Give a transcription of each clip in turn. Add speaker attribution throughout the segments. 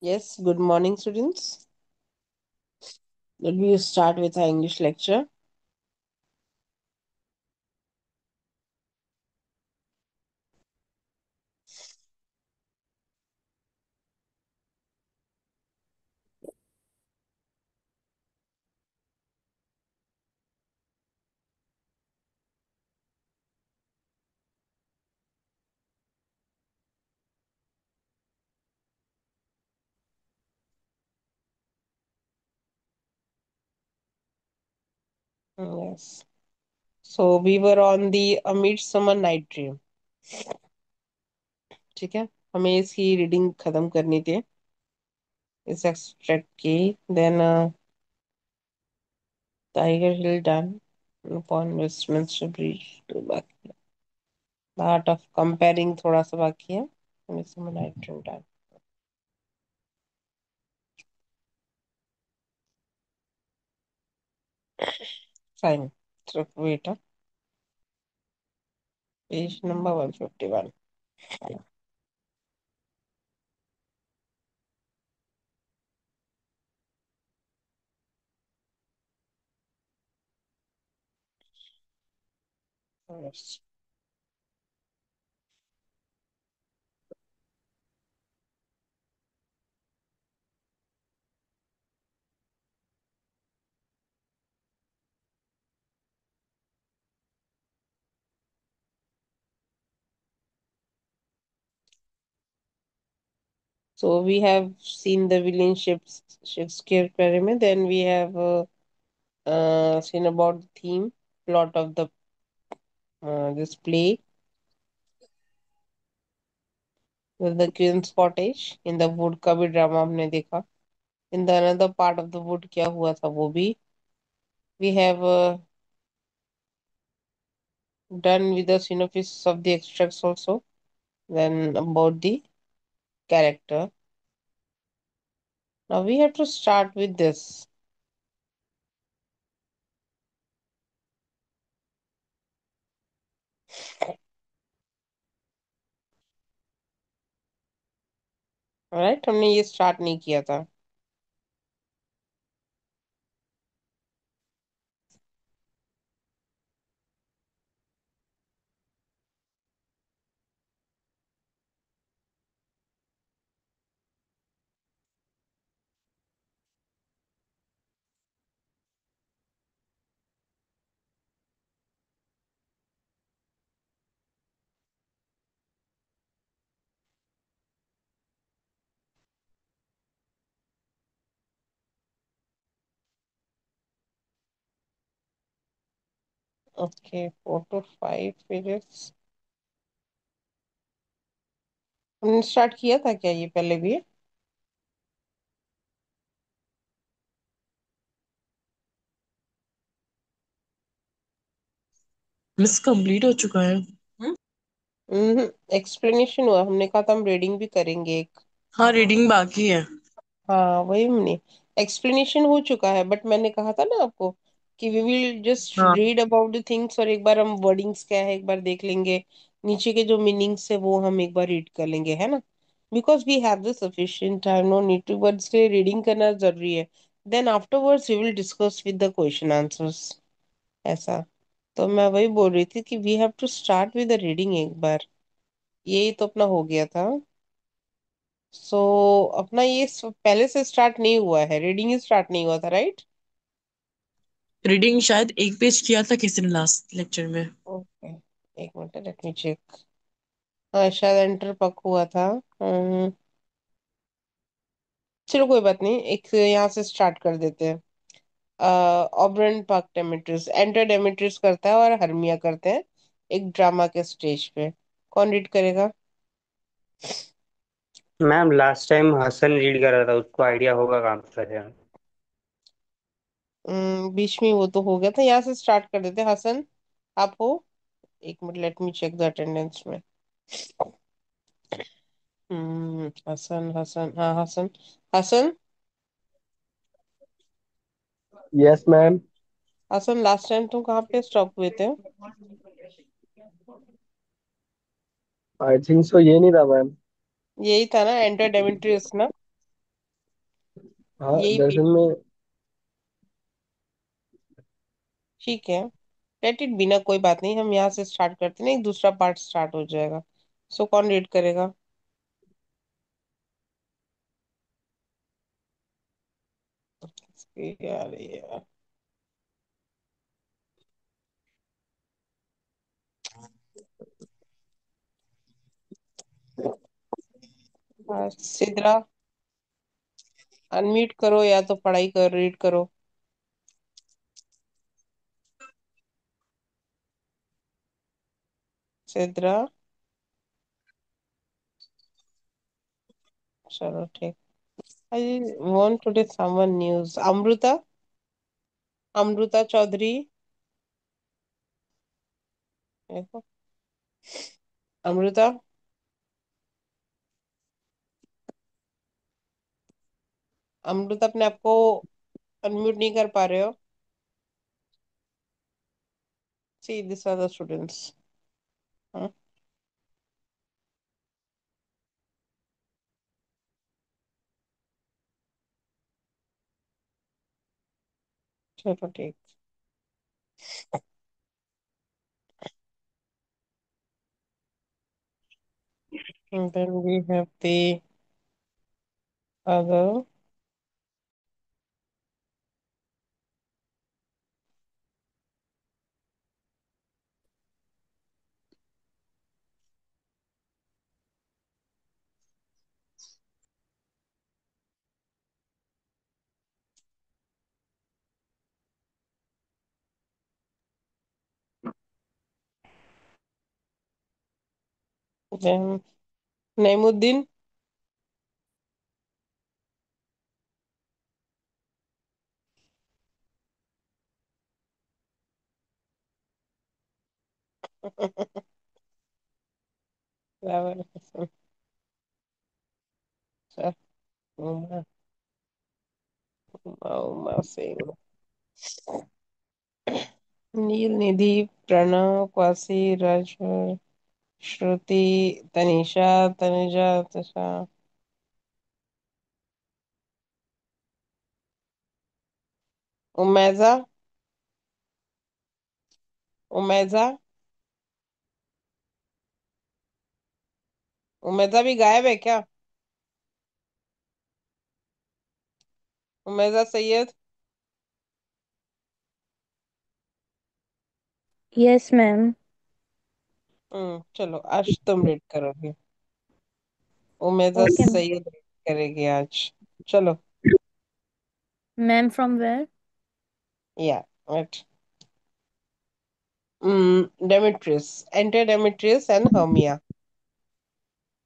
Speaker 1: Yes, good morning, students. Let me start with our English lecture. Yes. So we were on the A Midsummer Night Dream. ठीक है, हमें इसकी reading खत्म करनी थी इस एक्सट्रैक्ट की. देन टाइगर हिल डन. अपॉन वेस्टमिंस्टर ब्रिज तो बाकी द आर्ट ऑफ कंपेयरिंग थोड़ा सा बाकी है. Midsummer night dream done. Fine. So wait, page number 151. Yes. So we have seen the William Shakespeare pyramid. Then we have seen about the theme, plot of the this play with the Queen's Cottage. In the wood का भी drama हमने देखा. In the another part of the wood क्या हुआ था वो भी. We have done with the synopsis of the extracts also. Then about the character. Now we have to start with this. Alright, हमने ये start नहीं किया था. Okay, 4 to 5 pages. हमने स्टार्ट किया था क्या ये पहले भी?
Speaker 2: मिस कंप्लीट हो चुका है।
Speaker 1: एक्सप्लेनेशन हुआ. हमने कहा था हम रीडिंग भी करेंगे एक.
Speaker 2: हाँ, रीडिंग बाकी है।
Speaker 1: हाँ वही हमने. एक्सप्लेनेशन हो चुका है बट मैंने कहा था ना आपको कि वी विल जस्ट
Speaker 2: हाँ,
Speaker 1: रीड अबाउट द थिंग्स और एक बार हम वर्डिंग्स क्या है एक बार देख लेंगे. नीचे के जो मीनिंग्स है वो हम एक बार रीड कर लेंगे, है ना. Because we have the sufficient time, no need to, but इसलिए रीडिंग करना जरूरी है. Then afterwards we will discuss with the question answers. ऐसा. तो मैं वही बोल रही थी कि we have to start with the reading एक बार. यही तो अपना हो गया था. सो अपना ये पहले से स्टार्ट नहीं हुआ है, रीडिंग ही स्टार्ट नहीं हुआ था, राइट.
Speaker 2: रीडिंग शायद एक पेज किया था किसी ने लास्ट लेक्चर में।
Speaker 1: ओके. एक मिनट, लेट मी चेक. हाँ शायद एंटर पक हुआ था. चलो कोई बात नहीं, एक यहाँ से स्टार्ट कर देते हैं. ऑबरन पार्क डेमेट्रियस एंटर, डेमेट्रियस करता है और हर्मिया करते हैं एक ड्रामा के स्टेज पे. कौन रीड करेगा?
Speaker 3: Ma'am last time Hasan read कर रहा था, उसको आइडिया होगा काम कर रहे हैं।
Speaker 1: बीच में वो तो हो गया था, यहाँ से स्टार्ट कर देते हैं। हसन, आप हो? एक minute, let me check the attendance में। हसन हसन, हाँ Hasan. Hasan.
Speaker 4: Yes ma'am.
Speaker 1: Hasan, last time तुम कहाँ पे स्टॉप हुए थे?
Speaker 4: आई थिंक सो ये नहीं था मैम।
Speaker 1: यही था ना, एंटर डेमेट्रियस ना?
Speaker 4: हाँ
Speaker 1: यही
Speaker 4: दरअसल
Speaker 1: पेज।
Speaker 4: में।
Speaker 1: ठीक है, लेट इट बिना, कोई बात नहीं, हम यहाँ से स्टार्ट करते हैं ना, एक दूसरा पार्ट स्टार्ट हो जाएगा। सो कौन रीड करेगा? यार यार। सिद्रा, अनम्यूट करो या तो पढ़ाई कर, रीड करो। सिद्रा। चलो ठीक। I want today someone news. Amrita, Amrita Chaudhary. देखो, अमृता। अमृता, अपने आप को अनम्यूट नहीं कर पा रहे हो? See this are the students. चलो ठीक। And then we have the other. Then Naimuddin. Flower Hassan. Sir, Uma, Uma Singh. Neel Nidhi, Pranav, Kwasi, Raj, Shruti, Tanisha, Tanuja, Tasha, Umeja. Umeja. Umeja भी गायब है क्या? उमेजा सैयद।
Speaker 5: Yes ma'am.
Speaker 1: चलो आज तुम रीड करोगे। Umeja
Speaker 5: okay ma'am.
Speaker 1: Syed read करेगी आज। चलो।
Speaker 5: Ma'am from where?
Speaker 1: Yeah, right. Demetrius. Enter Demetrius and Hermia.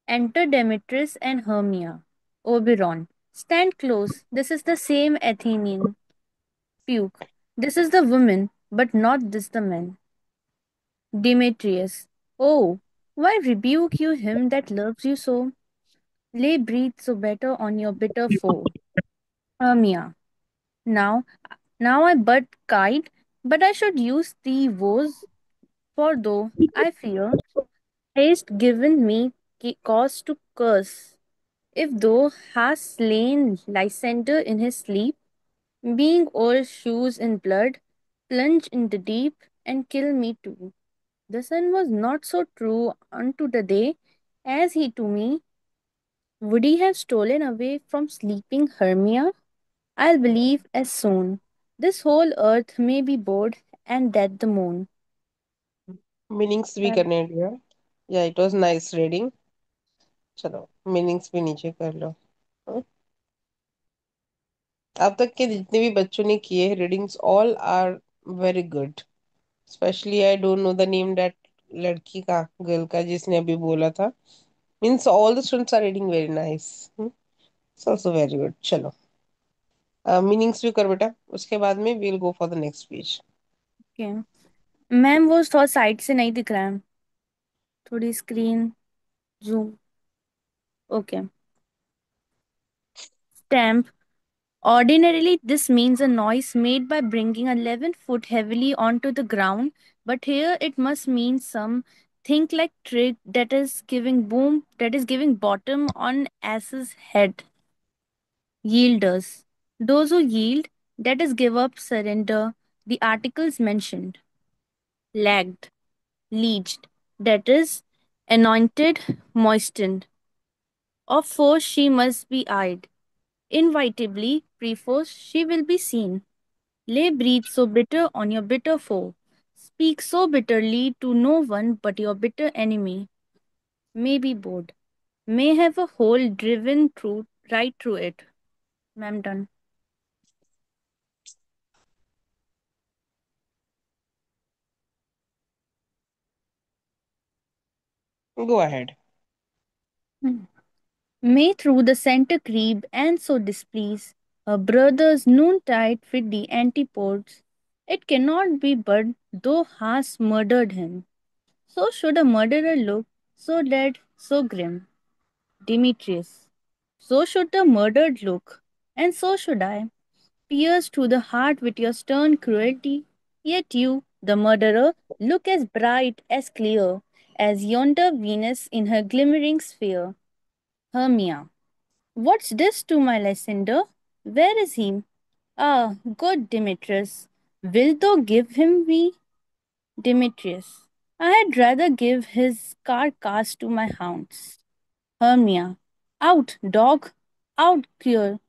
Speaker 5: Enter Demetrius and Hermia. Oberon. Stand close. This is the same Athenian. Puke. This is the woman, but not this the man. Demetrius. Oh, why rebuke you him that loves you so? Lay breathe so better on your bitter foe. Hermia. Now, now I but kite, but I should use thee woes, for though I fear, hast given me cause to curse. If thou hast slain Lysander in his sleep, being all shoes in blood, plunge in the deep, and kill me too. The sun was not so true unto the day as he to me. Would he have stolen away from sleeping Hermia? I'll believe as soon. This whole earth may be bored, and that the moon.
Speaker 1: Meanings भी करने दिया। या, it was nice reading. चलो, meanings भी नीचे कर लो। हाँ? अब तक के जितने भी बच्चों ने किए readings, all are very good. Specially I don't know the name that लड़की का, गर्ल का, जिसने अभी बोला था। Means all the students are reading very nice. It's also very good. चलो मीनिंग्स भी कर बेटा, उसके बाद में we'll go for the next page.
Speaker 5: Okay ma'am, वो थोड़ा साइड से नहीं दिख रहा है, थोड़ी screen zoom. Okay. Stamp. Ordinarily, this means a noise made by bringing a 11 foot heavily onto the ground, but here it must mean some think like trick that is giving boom, that is giving bottom on ass's head. Yielders. Those who yield, that is give up, surrender, the articles mentioned. Lagged, leeched, that is anointed, moistened. Of force she must be eyed. Inevitably, perforce she will be seen. Lay breathe so bitter on your bitter foe. Speak so bitterly to no one but your bitter enemy. May be bored. May have a hole driven through right through it. Ma'am, done.
Speaker 1: Go ahead.
Speaker 5: Hmm. May through the center creep and so displease her brother's noontide with the antipodes. It cannot be but thou hast murdered him. So should a murderer look, so dead, so grim. Demetrius. So should the murdered look, and so should I, pierced to the heart with your stern cruelty. Yet you, the murderer, look as bright, as clear, as yonder Venus in her glimmering sphere. Hermia. What's this to my Lysander? Where is he? Ah, good Demetrius, wilt thou give him me? Demetrius. I had rather give his carcass to my hounds. Hermia. Out, dog! Out, cure!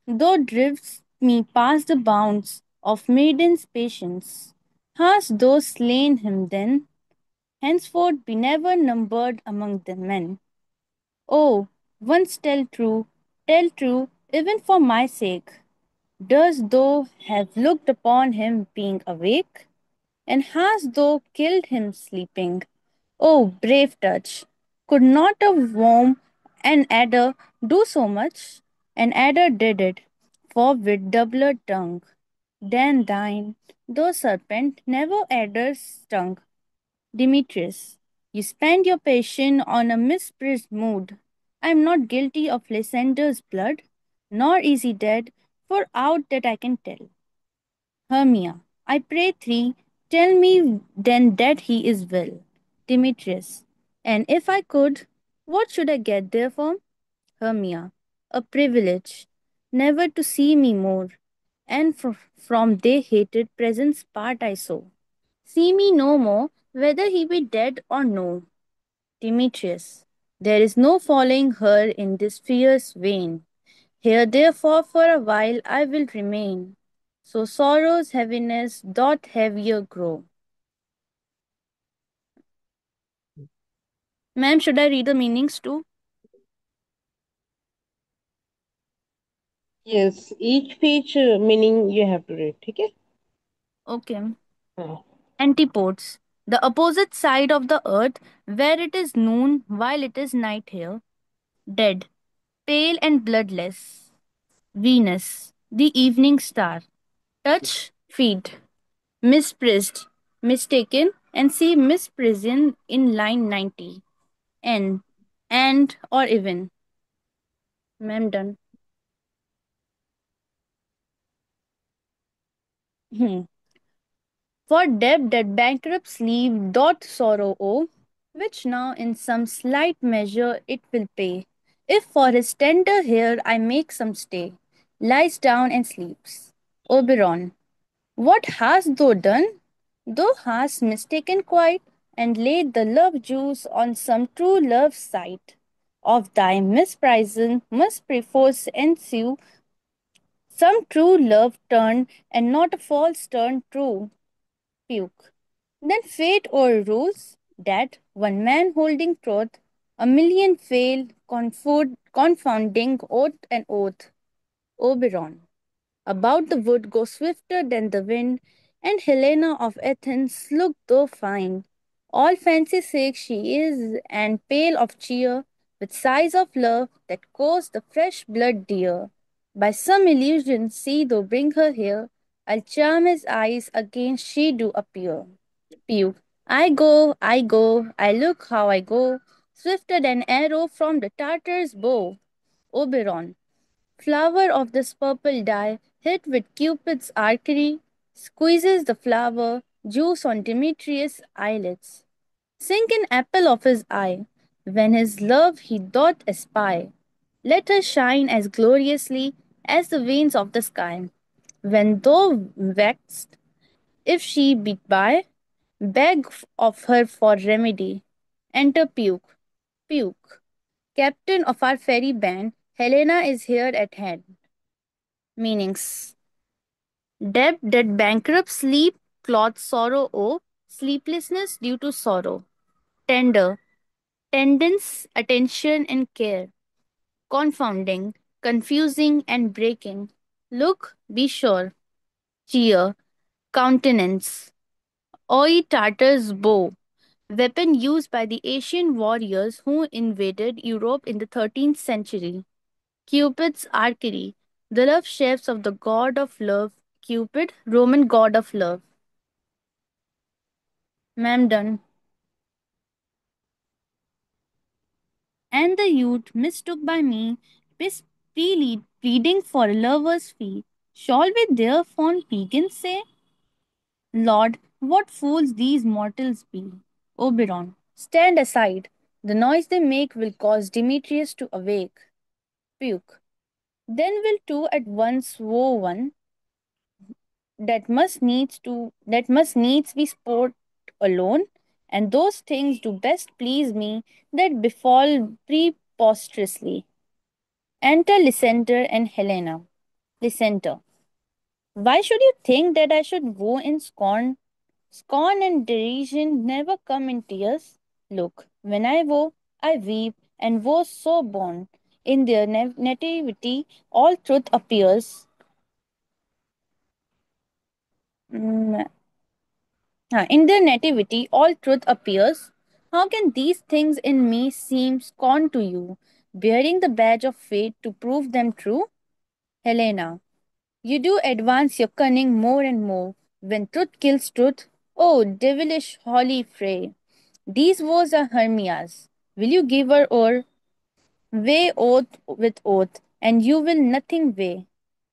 Speaker 5: Thou drivest me past the bounds of maiden's patience. Hast thou slain him then? Henceforth be never numbered among the men. Oh, once tell true, even for my sake. Dost thou have looked upon him being awake? And hast thou killed him sleeping? Oh, brave touch! Could not a worm, an adder, do so much? An adder did it, for with doubler tongue than thine, though serpent never adder stung. Demetrius, you spend your passion on a misprised mood. I am not guilty of Lysander's blood, nor is he dead, for aught that I can tell. Hermia, I pray thee, tell me then that he is well. Demetrius, and if I could, what should I get therefrom? Hermia, a privilege, never to see me more, and from their hated presence part I so. See me no more, whether he be dead or no. Demetrius, there is no following her in this fierce vein. Here therefore for a while I will remain. So sorrow's heaviness doth heavier grow. Ma'am, should I read the meanings too?
Speaker 1: Yes, each page meaning you have to read. ठीक है?
Speaker 5: Okay.
Speaker 1: हाँ.
Speaker 5: Antipodes. The opposite side of the earth, where it is noon while it is night here. Dead, pale and bloodless. Venus, the evening star. Touch, feet. Misprised, mistaken, and see misprison in line 90. N, and, or even. Ma'am, done. Hmm. For debt that bankrupt sleep doth sorrow owe, which now in some slight measure it will pay. If for his tender hair I make some stay, lies down and sleeps. Oberon, what hast thou done? Thou hast mistaken quite, and laid the love juice on some true love's sight. Of thy misprison must perforce ensue some true love turned, and not a false turn true. Puke. Then fate o'errules that one man holding truth, a million fail, confounding oath and oath. Oberon. About the wood go swifter than the wind, and Helena of Athens look though fine. All fancy sake she is, and pale of cheer, with sighs of love that course the fresh blood dear. By some illusion see thou bring her here, I'll charm his eyes against she do appear. Puke. I go, I look how I go, swifter than arrow from the Tartar's bow. Oberon. Flower of this purple dye, hit with Cupid's archery, squeezes the flower, juice on Demetrius' eyelids. Sink an apple of his eye, when his love he doth espy. Let her shine as gloriously as the veins of the sky. When thou vexed, if she beat by, beg of her for remedy. Enter Puke. Puke. Captain of our fairy band, Helena is here at hand. Meanings. Debt that bankrupt sleep, cloth sorrow owe, sleeplessness due to sorrow. Tender, tendance, attention and care. Confounding, confusing and breaking. Look, be sure. Cheer, countenance. Oi Tartar's bow, weapon used by the Asian warriors who invaded Europe in the 13th century. Cupid's archery, the love shafts of the god of love, Cupid, Roman god of love. Ma'am done. And the youth, mistook by me, pleading for a lover's fee. Shall we dare fond pagans say? Lord, what fools these mortals be! Oberon, stand aside. The noise they make will cause Demetrius to awake. Puke. Then will two at once woe one that must needs be sport alone, and those things do best please me that befall preposterously. Enter Lysander and Helena. Lysander. Why should you think that I should woe in scorn? Scorn and derision never come in tears. Look, when I woe, I weep, and woe so born. In their nativity, all truth appears. Mm, in their nativity, all truth appears. How can these things in me seem scorn to you, bearing the badge of fate to prove them true? Helena. You do advance your cunning more and more. When truth kills truth, oh, devilish holy fray. These woes are Hermia's. Will you give her o'er? Weigh oath with oath, and you will nothing weigh.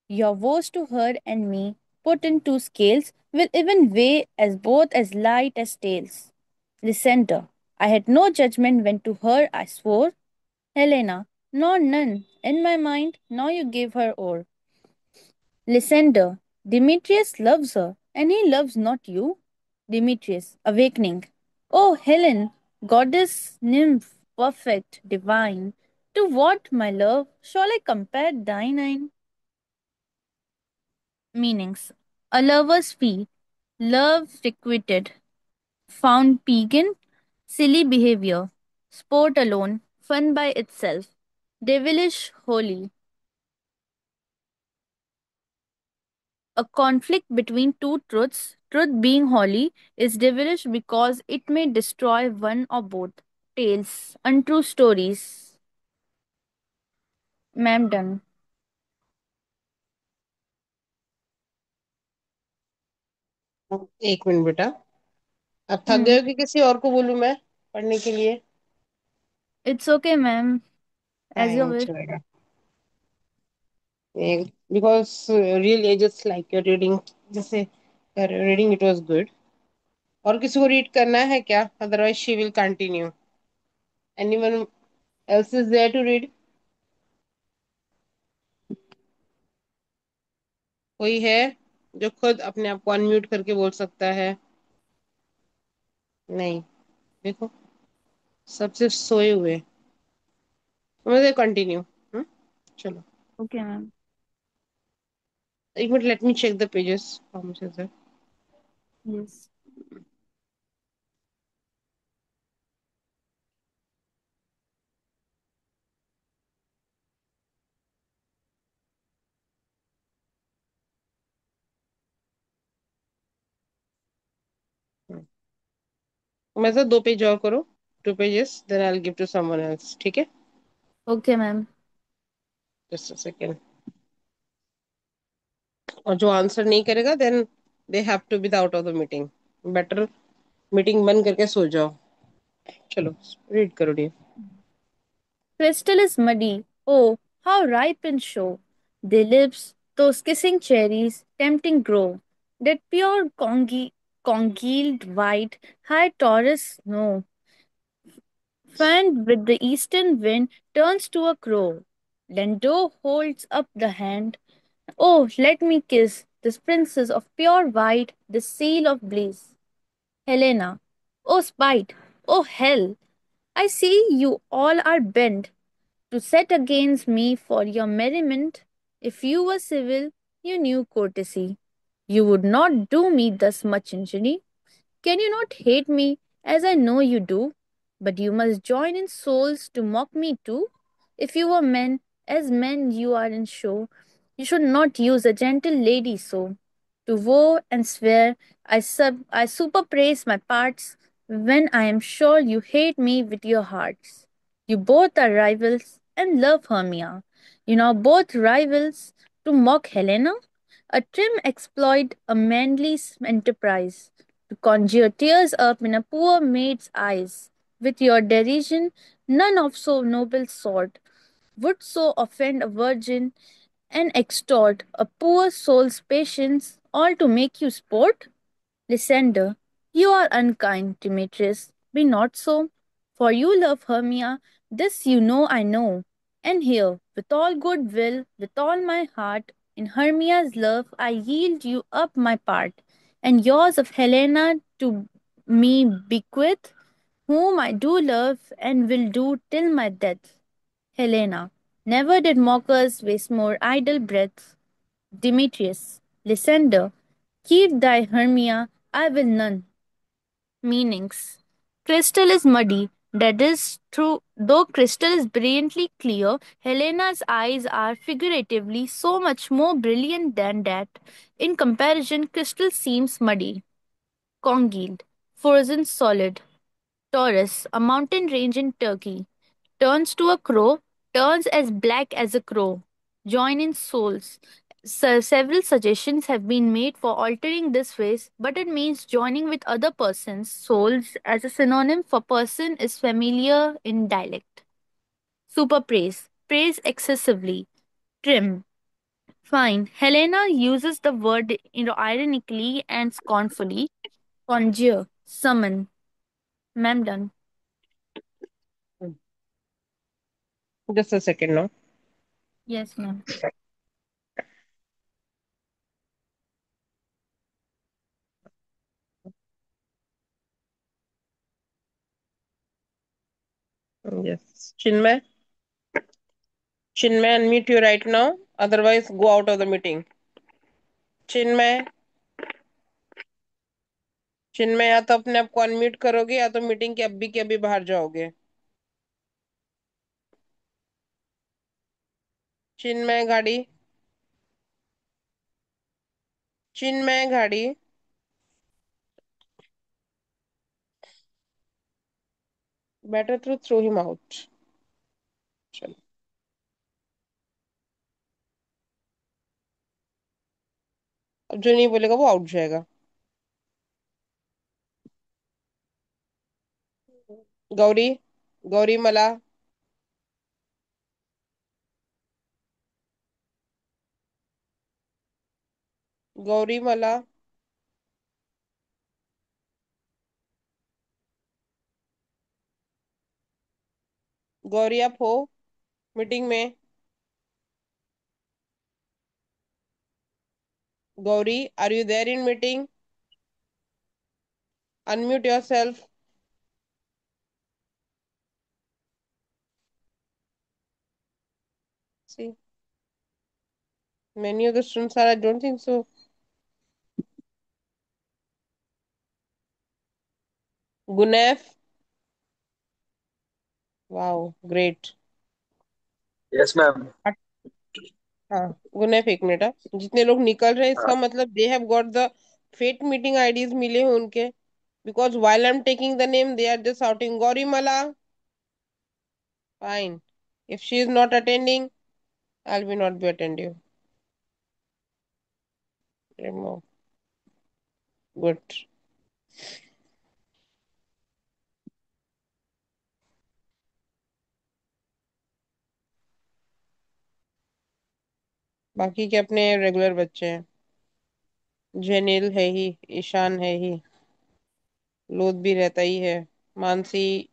Speaker 5: Your woes to her and me, put in two scales, will even weigh as light as tails. Lysander, I had no judgment when to her I swore. Helena, nor none, in my mind, now you give her o'er. Lysander, Demetrius loves her, and he loves not you. Demetrius, awakening. O Helen, goddess, nymph, perfect, divine, to what, my love, shall I compare thine? Meanings. A lover's fee, love requited, found pagan, silly behavior, sport alone, fun by itself, devilish, holy. A conflict between two truths, truth being holy, is devilish because it may destroy one or both. Tales, untrue stories. Ma'am done.
Speaker 1: एक minute बेटा। अब थक गए
Speaker 5: Hmm.
Speaker 1: हो कि किसी और को बोलूं मैं पढ़ने के लिए?
Speaker 5: It's okay, ma'am. As you
Speaker 1: fine,
Speaker 5: wish.
Speaker 1: चलेगा। Because really I just like your reading, जैसे रीडिंग इट वाज गुड। और किसी को रीड करना है क्या? Otherwise she will continue. Anyone else is there to read? कोई है जो खुद अपने आप को अनम्यूट करके बोल सकता है? नहीं। देखो, सब सिर्फ सोए हुए। मुझे कंटिन्यू। चलो,
Speaker 5: Okay, ma'am.
Speaker 1: एक minute, let me check the pages. How much is it?
Speaker 5: Yes.
Speaker 1: मैं तो 2 पेज और करो। 2 pages, then I will give to someone else, ठीक है?
Speaker 5: Okay, ma'am.
Speaker 1: Just a second. और जो आंसर नहीं करेगा then they have to be out of the meeting. Better meeting बंद करके सो जाओ। चलो रीड करो dear.
Speaker 5: Crystal is muddy. Oh, how ripe and show. Their lips, those kissing cherries, tempting grow. That pure congealed white, high Taurus snow, fanned with the eastern wind, turns to a crow. Lando holds up the hand. Oh, let me kiss this princess of pure white, the seal of bliss. Helena. Oh, spite. Oh, hell. I see you all are bent to set against me for your merriment. If you were civil, you knew courtesy. You would not do me thus much injury. Can you not hate me as I know you do? But you must join in souls to mock me too. If you were men, as men you are in show, you should not use a gentle lady so. To vow and swear, I super praise my parts when I am sure you hate me with your hearts. You both are rivals and love Hermia. You know both rivals to mock Helena, a trim exploit, a manly enterprise, to conjure tears up in a poor maid's eyes. With your derision, none of so noble sort would so offend a virgin and extort a poor soul's patience, all to make you sport? Lysander, you are unkind, Demetrius. Be not so. For you love Hermia, this you know I know. And here, with all good will, with all my heart, in Hermia's love I yield you up my part, and yours of Helena to me bequeath, whom I do love and will do till my death. Helena, never did mockers waste more idle breath. Demetrius, Lysander, keep thy Hermia, I will none. Meanings. Crystal is muddy. That is true. Though crystal is brilliantly clear, Helena's eyes are figuratively so much more brilliant than that. In comparison, crystal seems muddy. Congealed. Frozen solid. Taurus, a mountain range in Turkey. Turns to a crow, turns as black as a crow. Join in souls. Several suggestions have been made for altering this phrase, but it means joining with other persons. Souls as a synonym for person is familiar in dialect. Super praise. Praise excessively. Trim. Fine. Helena uses the word ironically and scornfully. Conjure. Summon. Ma'am done.
Speaker 1: Just a second no.
Speaker 5: Yes, ma'am.
Speaker 1: Yes Chinmay. Chinmay unmute you right now, otherwise go out of the meeting. Chinmay. Chinmay या तो अपने आप को unmute करोगे या तो meeting के अभी बाहर जाओगे। चिन्मय गाड़ी। चिन्मय गाड़ी। Better to throw him out. चलो अब जो नहीं बोलेगा वो आउट जाएगा। गौरी। गौरी मला। गौरी मला। गौरी आप हो मीटिंग में? Gauri are you there in meeting? Unmute yourself. See many of the students are, I don't think so. Gunaif. Wow great.
Speaker 4: Yes ma'am.
Speaker 1: हाँ गुनैफ एक मिनट। हाँ जितने लोग निकल रहे हैं इसका
Speaker 4: हाँ
Speaker 1: मतलब they have got the fake meeting IDs मिले हैं उनके। Because while I'm taking the name they are just shouting Gaurimala. Fine. If she is not attending, I'll be not be attentive. Remove. Good. बाकी के अपने रेगुलर बच्चे हैं। जेनिल है ही, ईशान है ही, लोध भी रहता ही है। Mansi,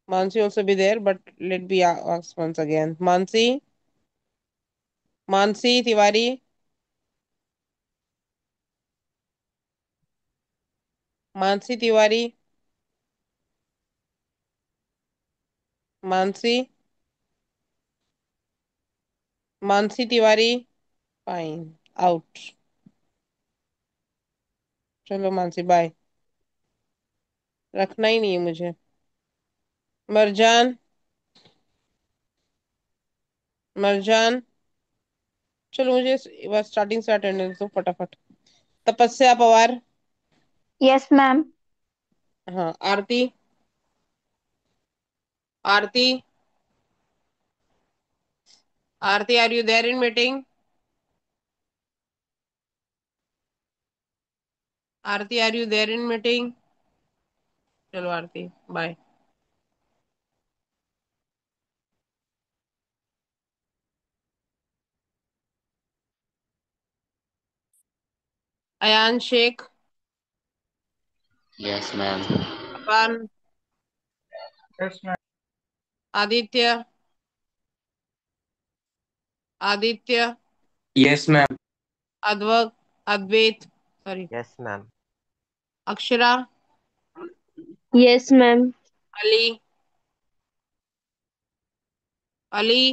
Speaker 1: Mansi also be there, but let be asked once again. Mansi, Mansi Tiwari, Mansi Tiwari, Mansi, Mansi Tiwari, fine, out. चलो मानसी बाय, रखना ही नहीं है मुझे। मरजान, मरजान, चलो मुझे बस स्टार्टिंग से अटेंडेंस दो फटाफट। तपस्या पवार,
Speaker 6: Yes, ma'am.
Speaker 1: हाँ Aarti, Aarti, Aarti are you there in meeting? Aarti are you there in meeting? चलो Aarti bye. Ayaan Shaikh,
Speaker 7: Yes, ma'am.
Speaker 1: Aban,
Speaker 4: Yes, ma'am.
Speaker 1: Aditya, Aditya,
Speaker 7: Yes, ma'am.
Speaker 1: अद्वक, Advait, sorry,
Speaker 8: Yes, ma'am.
Speaker 1: Akshara,
Speaker 6: Yes, ma'am.
Speaker 1: Ali, Ali,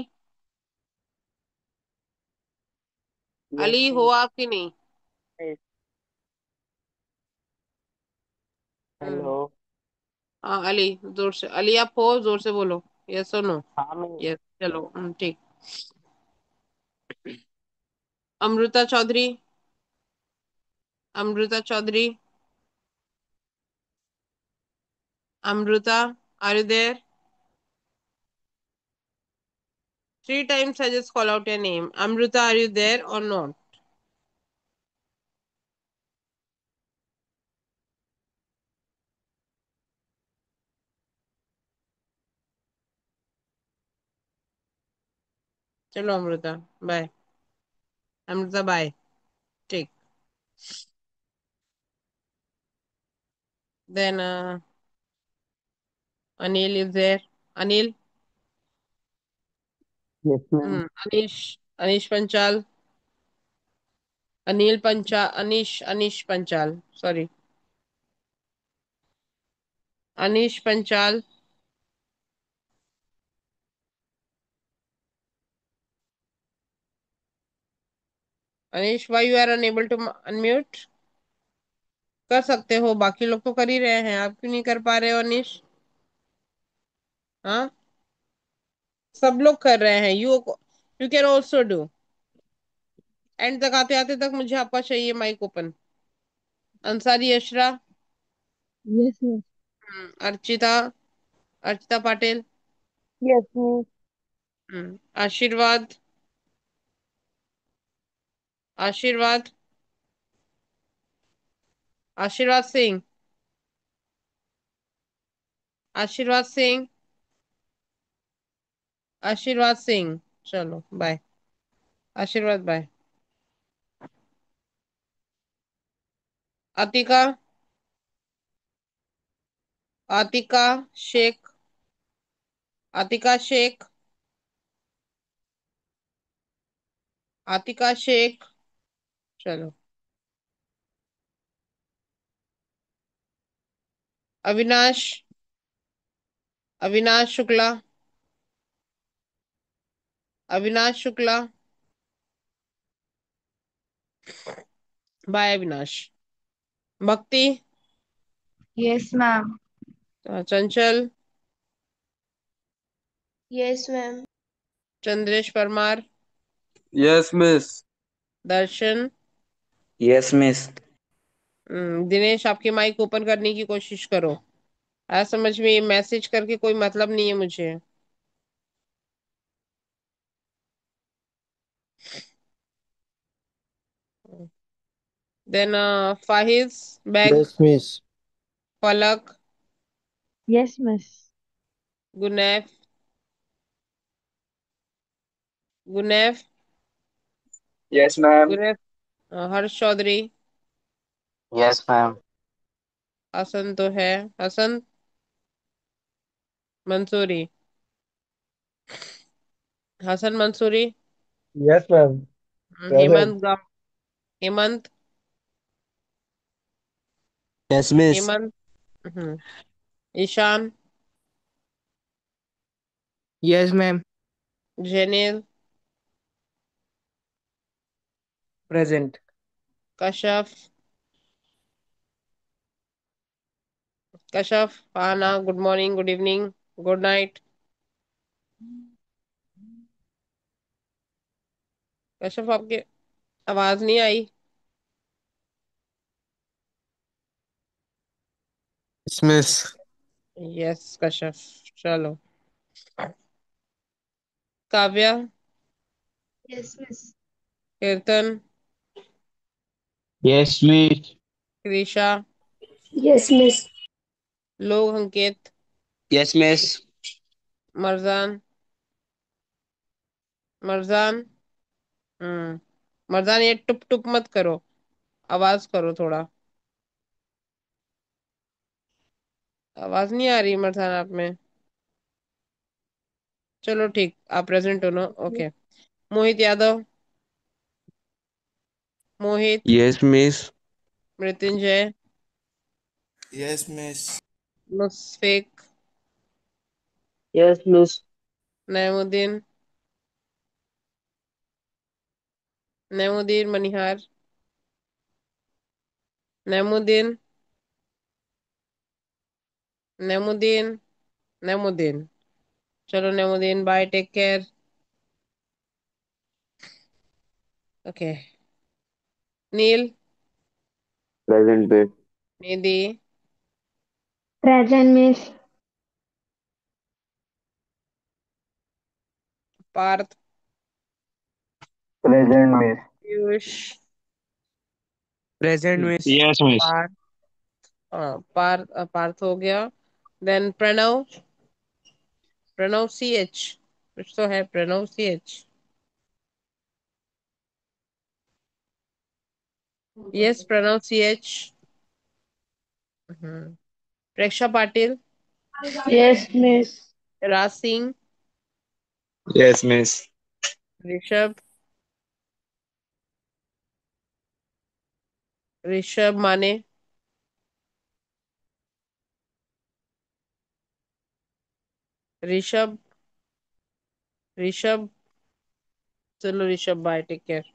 Speaker 4: Yes,
Speaker 1: Ali हो
Speaker 4: ma'am.
Speaker 1: आप कि नहीं?
Speaker 4: Yes.
Speaker 1: हम्म,
Speaker 4: Hello.
Speaker 1: हाँ अली, जोर से अली, आप हो, जोर से बोलो। यस और नो?
Speaker 4: हाँ मैं
Speaker 1: यस, चलो ठीक। Amrita Chaudhary, Amrita Chaudhary, Amrita, are you there? Three times I just call out your name. Amrita, are you there or not? चलो अमृता बाय, अमृता बाय, ठीक। Then Anil is there. Anil,
Speaker 4: Yes, ma'am.
Speaker 1: Anish, Anish Panchal, Anil Panchal, Anish Panchal, sorry, Anish Panchal, Anish, why you are unable to unmute? कर सकते हो, बाकी लोग तो कर ही रहे हैं, आप क्यों नहीं कर पा रहे हो अनिश? हाँ, सब लोग कर रहे हैं, you can also do. And तक आते आते तक मुझे आपका चाहिए mic open. Ansari Ashra,
Speaker 6: Yes, ma'am.
Speaker 1: Archita, Archita Patil,
Speaker 6: Yes, ma'am.
Speaker 1: आशीर्वाद, आशीर्वाद, आशीर्वाद सिंह, आशीर्वाद सिंह, आशीर्वाद सिंह, चलो बाय, आशीर्वाद बाय। अतिका, आतिका शेख, आतिका शेख, आतिका शेख, चलो। अविनाश, अविनाश शुक्ला, अविनाश शुक्ला, बाय अविनाश। भक्ति,
Speaker 6: Yes, ma'am.
Speaker 1: चंचल,
Speaker 6: Yes, ma'am.
Speaker 1: Chandresh Parmar,
Speaker 9: Yes, miss.
Speaker 1: दर्शन,
Speaker 7: Yes, miss.
Speaker 1: दिनेश, आपकी माइक ओपन करने की कोशिश करो। आज समझ में, ये मैसेज करके कोई मतलब नहीं है मुझे। Then Fahiz, bag.
Speaker 4: Yes, miss.
Speaker 1: Falak,
Speaker 6: Yes, miss.
Speaker 1: Gunef, Gunef,
Speaker 7: Yes, ma'am.
Speaker 1: Gunef, हर्ष चौधरी।
Speaker 7: Yes, ma'am.
Speaker 1: हसन तो है। Hasan Mansuri. Hasan Mansuri.
Speaker 4: Yes, ma'am. Present.
Speaker 1: Hemant गाम। हेमंत।
Speaker 8: Yes, miss.
Speaker 1: हेमंत। हम्म, Ishan.
Speaker 8: Yes, ma'am.
Speaker 1: जेनिल।
Speaker 8: Present.
Speaker 1: Kashaf. Kashaf, आना, good morning, good evening, good night. Kashaf, आपकी आवाज नहीं आई।
Speaker 8: Yes, miss.
Speaker 1: यस कशफ। चलो। Kavya.
Speaker 6: Yes, miss.
Speaker 1: कीर्तन।
Speaker 7: Yes, miss.
Speaker 1: Krisha.
Speaker 6: Yes, miss.
Speaker 1: लोक अंकित।
Speaker 7: Yes, miss.
Speaker 1: मरजान। मरजान। हम्म। मरजान, ये टुप टुप मत करो, आवाज करो थोड़ा। आवाज नहीं आ रही मरजान आप में। चलो ठीक, आप प्रेजेंट हो ना, okay. Mohit Yadav. Mohit.
Speaker 9: Yes, miss.
Speaker 1: Mrityunjay.
Speaker 8: Yes, miss.
Speaker 1: Mushfiq.
Speaker 4: Yes, miss.
Speaker 1: Naimuddin. Naimuddin Manihar. Naimuddin. Naimuddin. Naimuddin. चलो Naimuddin, bye, take care. Okay. Neel.
Speaker 9: Present, miss.
Speaker 1: Nidhi.
Speaker 6: Present, miss.
Speaker 1: Parth.
Speaker 7: Present, miss.
Speaker 1: Piyush.
Speaker 8: Present, miss.
Speaker 7: Yes, miss.
Speaker 1: Parth. हाँ, पार्थ हो गया। Then Pranav. Pranav C H, कुछ तो है, Pranav C H. Yes, Pranav C H. Preksha Patil.
Speaker 6: Yes, miss.
Speaker 1: Raj Singh.
Speaker 7: Yes, miss.
Speaker 1: Rishabh. Rishabh Mane. Rishabh. Rishabh. चलो Rishabh, bye, take care.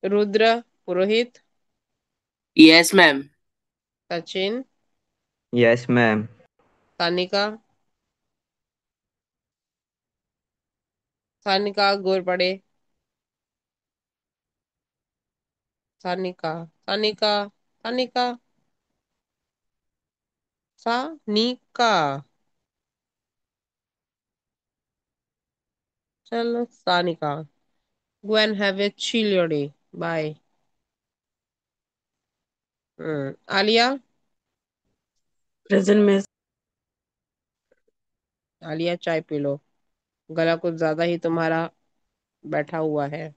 Speaker 1: Rudra. Purohit.
Speaker 8: Yes, ma'am.
Speaker 1: Sachin.
Speaker 7: Yes, ma'am.
Speaker 1: Sanika. Sanika Ghorpade. Sanika. Sanika. Sanika. Sanika. चलो Sanika. Go and have a chill your day. Bye. Aliya.
Speaker 2: Present miss.
Speaker 1: Aliya, चाय पी लो, गला कुछ ज्यादा ही तुम्हारा बैठा हुआ है।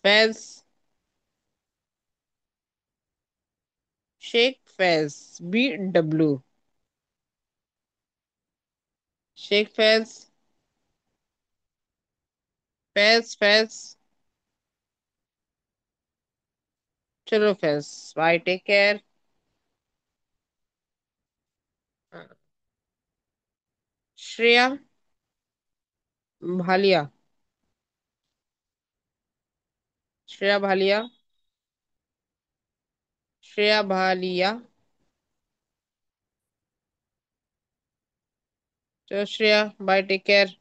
Speaker 1: फैज। शेख फैज, BW। शेख फैज। फैज फैज। चलो Faiz, bye, take care. Shreya Bhalia. Shreya Bhalia. Shreya Bhalia. चलो Shreya, bye, take care.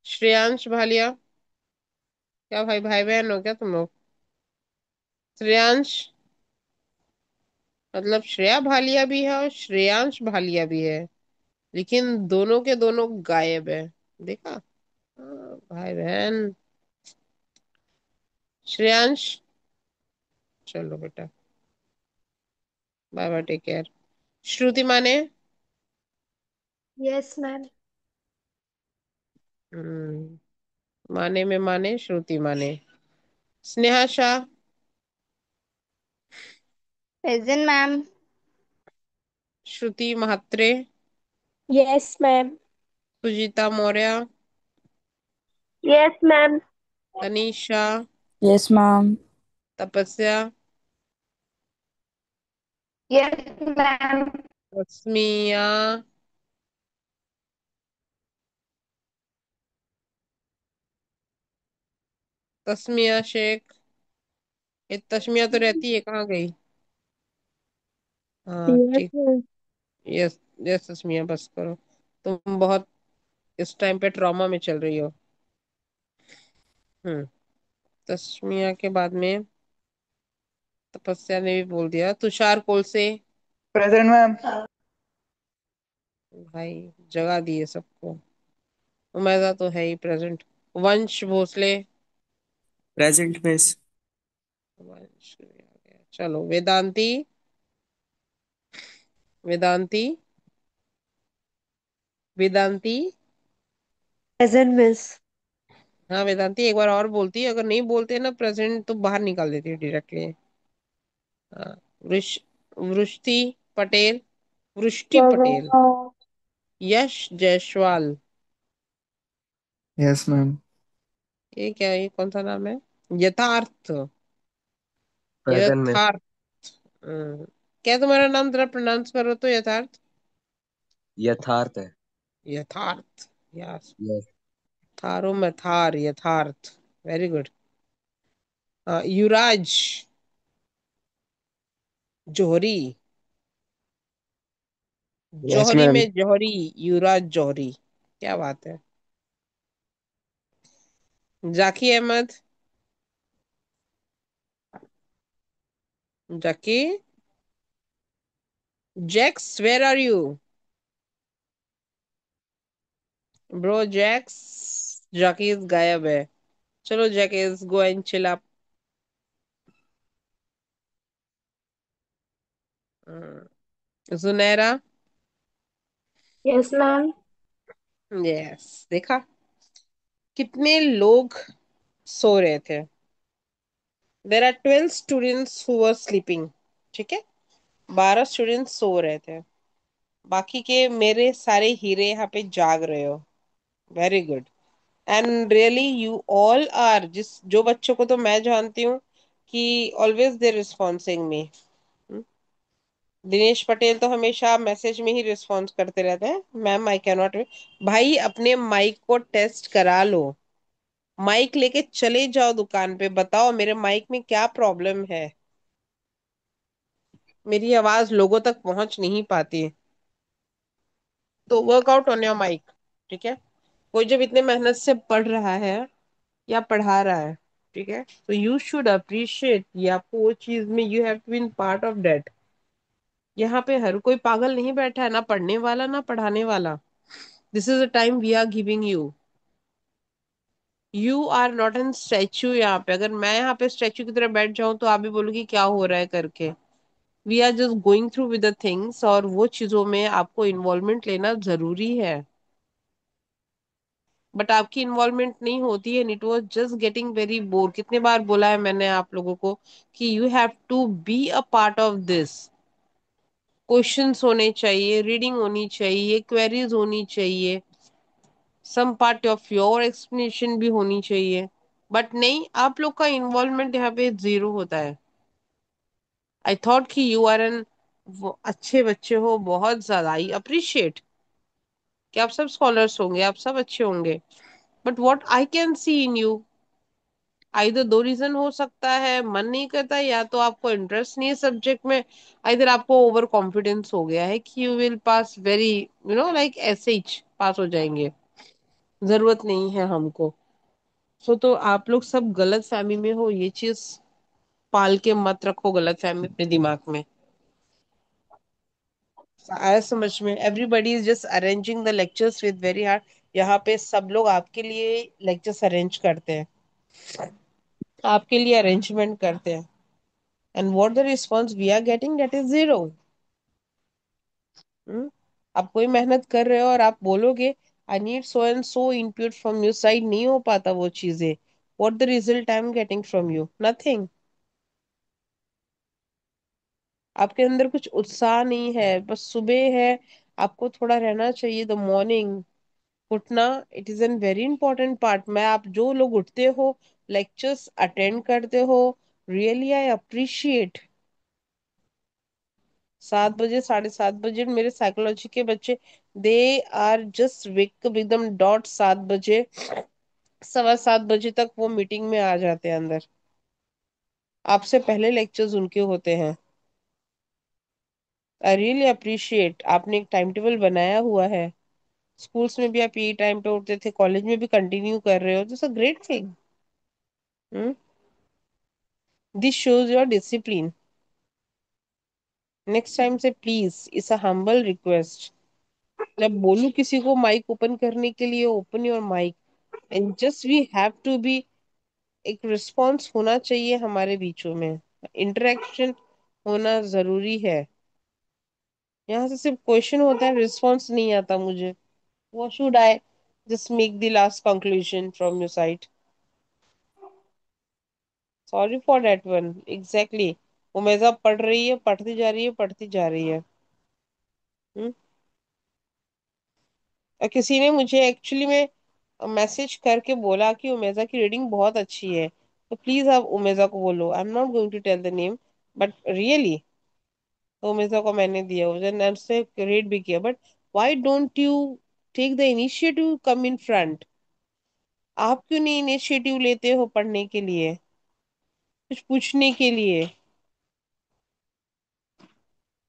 Speaker 1: Shreyansh Bhalia. क्या भाई भाई बहन हो क्या तुम लोग? श्रेयांश। मतलब श्रेया भालिया भी है और श्रेयांश भालिया भी है, लेकिन दोनों के दोनों गायब है। देखा? भाई बहन। श्रेयांश, चलो बेटा, bye bye, take care. Shruti Mane.
Speaker 6: Yes ma'am.
Speaker 1: Mane में Mane, Shruti Mane. Sneha Shah.
Speaker 6: Present ma'am.
Speaker 1: Shruti Mhatre.
Speaker 6: Yes ma'am.
Speaker 1: Sujita Maurya.
Speaker 6: Yes ma'am.
Speaker 1: Tanisha.
Speaker 5: Yes, ma'am.
Speaker 1: Tapasya.
Speaker 6: Yes ma'am.
Speaker 1: Tasmiya. Tasmiya Shaikh. ये तस्मिया तो रहती है, कहाँ गई? हाँ
Speaker 6: यस
Speaker 1: ठीक।
Speaker 6: मैम।
Speaker 1: यस। यस तस्मिया, बस करो। तुम बहुत इस टाइम पे ट्रॉमा में चल रही हो। हम्म। तस्मिया के बाद में तपस्या ने भी बोल दिया। तुषार कोलसे।
Speaker 8: Present ma'am.
Speaker 1: भाई जगा दिए सबको। उमेदा तो है ही प्रेजेंट। वंश भोसले।
Speaker 2: Present miss.
Speaker 1: वंश आ गया। चलो वेदांती। वेदांती। वेदांती।
Speaker 6: Present miss.
Speaker 1: हाँ वेदांती, एक बार और बोलती है, अगर नहीं बोलते ना प्रेजेंट तो बाहर निकाल देती है डायरेक्टली। हाँ। वृष वृष्टि पटेल। वृष्टि पटेल। यश जायसवाल।
Speaker 8: Yes ma'am.
Speaker 1: ये क्या है? ये कौन सा नाम है? यथार्थ।
Speaker 7: प्रेजेंट में।
Speaker 1: यथार्थ। क्या तुम्हारा नाम, जरा प्रोनाउंस करो तो। यथार्थ।
Speaker 7: यथार्थ है।
Speaker 1: यथार्थ। यस।
Speaker 7: यस।
Speaker 1: थारो में थार, Yatharth. Very good. Yuvraj. Johari.
Speaker 4: Yes
Speaker 1: Johari
Speaker 4: ma'am.
Speaker 1: में जौहरी। युवराज जौहरी। क्या बात है। Zaki Ahmed. Zaki. Jacks, where are you? Bro Jacks. Zaki गायब है। चलो Jacks, go and chill up. Junaira.
Speaker 6: Yes ma'am.
Speaker 1: Yes. देखा? कितने लोग सो रहे थे। There are 12 students who were sleeping. ठीक है, 12 स्टूडेंट्स सो रहे थे। बाकी के मेरे सारे हीरे यहाँ पे जाग रहे हो। Very good. And really you all are, जिस जो बच्चों को तो मैं जानती हूँ कि always they responsing me. Dinesh Patel तो हमेशा मैसेज में ही रिस्पॉन्स करते रहते हैं, मैम आई कैन नॉट। भाई अपने माइक को टेस्ट करा लो। माइक लेके चले जाओ दुकान पे, बताओ मेरे माइक में क्या प्रॉब्लम है। मेरी आवाज लोगों तक पहुंच नहीं पाती, तो वर्कआउट ऑन योर माइक। ठीक है? कोई जब इतने मेहनत से पढ़ रहा है या पढ़ा रहा है, ठीक है, तो यू शुड अप्रिशिएट, या आपको वो चीज में you have been part of that. यहाँ पे हर कोई पागल नहीं बैठा है, ना पढ़ने वाला ना पढ़ाने वाला। This is a time we are giving you. You are not an statue. यहाँ पे अगर मैं यहाँ पे स्टैचू की तरह बैठ जाऊं तो आप भी बोलोगी क्या हो रहा है करके। We are just going through with the things, और वो चीजों में आपको इन्वॉल्वमेंट लेना जरूरी है। बट आपकी इन्वॉल्वमेंट नहीं होती है, it was just getting very bore. कितने बार बोला है मैंने आप लोगों को कि you have to be a part of this. Questions होने चाहिए, रीडिंग होनी चाहिए, क्वेरीज होनी चाहिए, some part of your explanation भी होनी चाहिए। बट नहीं, आप लोग का इन्वॉल्वमेंट यहाँ पे जीरो होता है। आई थॉट कि यू आर एन अच्छे बच्चे हो, बहुत ज्यादा। आई अप्रिशिएट कि आप सब स्कॉलर्स होंगे, आप सब अच्छे होंगे। But what I can see in you, either दो रीजन हो सकता है, मन नहीं करता, या तो आपको इंटरेस्ट नहीं है सब्जेक्ट में, इधर आपको ओवर कॉन्फिडेंस हो गया है कि you will pass very, like ऐसे ही पास हो जाएंगे, जरूरत नहीं है हमको। सो तो आप लोग सब गलत फहमी में हो, ये चीज पाल के मत रखो गलत फहमी अपने दिमाग में। आया समझ में? Everybody is just arranging the lectures with very hard. यहाँ पे सब लोग आपके लिए लेक्चर्स अरेंज करते हैं, आपके लिए अरेंजमेंट करते हैं, and what the response we are getting, that is zero. आप कोई मेहनत कर रहे हो और आप बोलोगे I need so and so input from your side, नहीं हो पाता वो चीजें। What the result I am getting from you? Nothing. आपके अंदर कुछ उत्साह नहीं है, बस सुबह है, आपको थोड़ा रहना चाहिए। द मॉर्निंग उठना, it is an very important part. मैं आप जो लोग उठते हो, लेक्चर्स अटेंड करते हो, रियली आई अप्रिशिएट। 7 बजे, 7:30 बजे मेरे साइकोलॉजी के बच्चे, दे आर जस्ट वेक एकदम डॉट 7 बजे, 7:15 तक वो मीटिंग में आ जाते हैं अंदर। आपसे पहले लेक्चर्स उनके होते हैं। आई रियली अप्रिशिएट, आपने एक टाइम टेबल बनाया हुआ है। स्कूल्स में भी आप यही टाइम पे उठते थे, कॉलेज में भी कंटिन्यू कर रहे हो, this a great thing. This shows your discipline. Next time से please, it's a humble request, जब बोलूं किसी को माइक ओपन करने के लिए, open your mic, and just we have to be, एक रिस्पॉन्स होना चाहिए हमारे बीचों में, इंटरेक्शन होना जरूरी है। यहाँ से सिर्फ क्वेश्चन होता है, रिस्पॉन्स नहीं आता मुझे। What should I just make the last conclusion from your side? Sorry for that one, exactly. Umeza पढ़ रही है, पढ़ती जा रही है, पढ़ती जा रही है। हम्म? और किसी ने मुझे एक्चुअली में मैसेज करके बोला कि उमेजा की रीडिंग बहुत अच्छी है, तो प्लीज आप उमेजा को बोलो, I am not going to tell the name, but really. तो उमेजा को मैंने दिया, उसने रेट भी किया, but why don't you take the initiative, come in front? आप क्यों नहीं इनिशिएटिव लेते हो पढ़ने के लिए, कुछ पूछने के लिए?